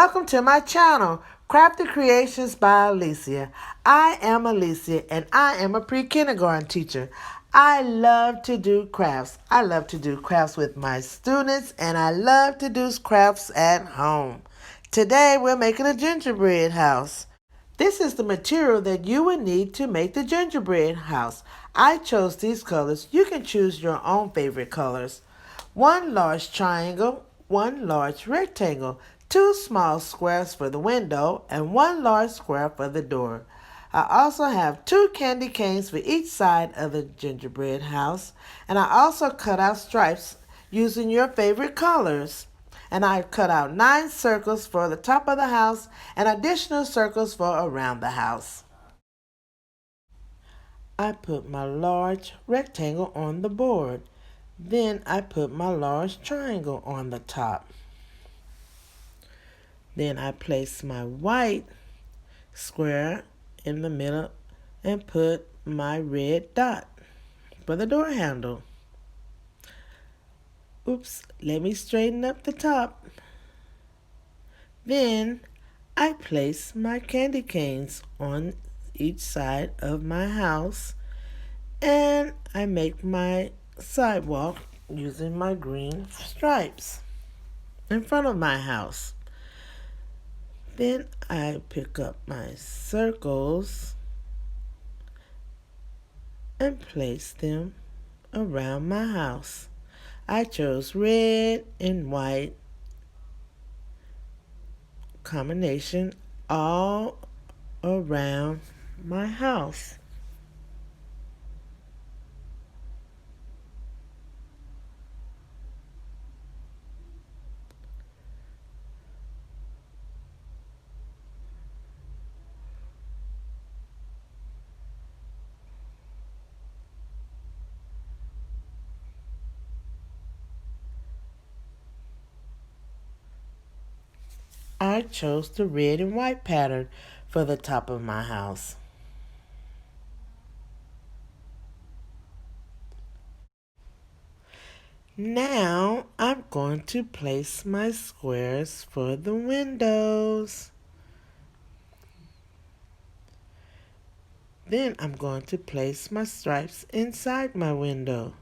Welcome to my channel, Crafty Creations by Alicia. I am Alicia and I am a pre-kindergarten teacher. I love to do crafts. I love to do crafts with my students and I love to do crafts at home. Today we're making a gingerbread house. This is the material that you will need to make the gingerbread house. I chose these colors. You can choose your own favorite colors. 1 large triangle, 1 large rectangle, 2 small squares for the window, and 1 large square for the door. I also have 2 candy canes for each side of the gingerbread house, and I also cut out stripes using your favorite colors. And I cut out 9 circles for the top of the house and additional circles for around the house. I put my large rectangle on the board. Then I put my large triangle on the top. Then I place my white square in the middle and put my red dot for the door handle. Oops, let me straighten up the top. Then I place my candy canes on each side of my house and I make my sidewalk using my green stripes in front of my house. Then I pick up my circles and place them around my house. I chose red and white combination all around my house. I chose the red and white pattern for the top of my house. Now I'm going to place my squares for the windows. Then I'm going to place my stripes inside my window.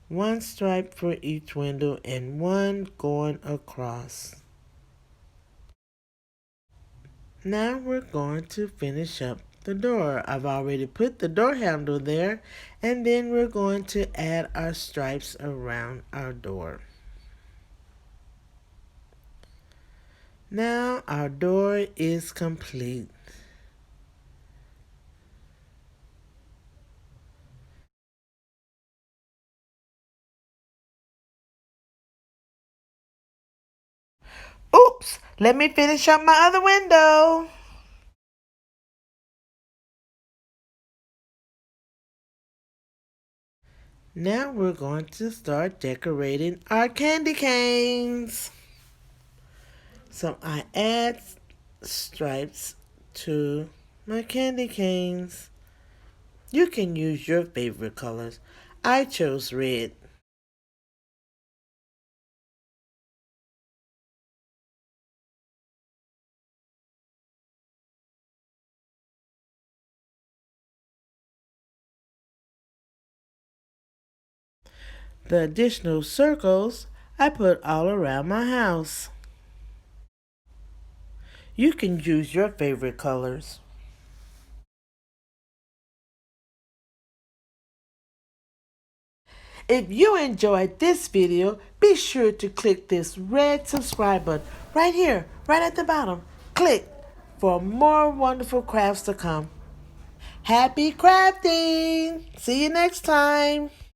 1 stripe for each window and 1 going across. Now we're going to finish up the door. I've already put the door handle there, and then we're going to add our stripes around our door. Now our door is complete. Oops, let me finish up my other window. Now we're going to start decorating our candy canes. So I add stripes to my candy canes. You can use your favorite colors. I chose red. The additional circles I put all around my house. You can use your favorite colors. If you enjoyed this video, be sure to click this red subscribe button right here, right at the bottom. Click for more wonderful crafts to come. Happy crafting! See you next time.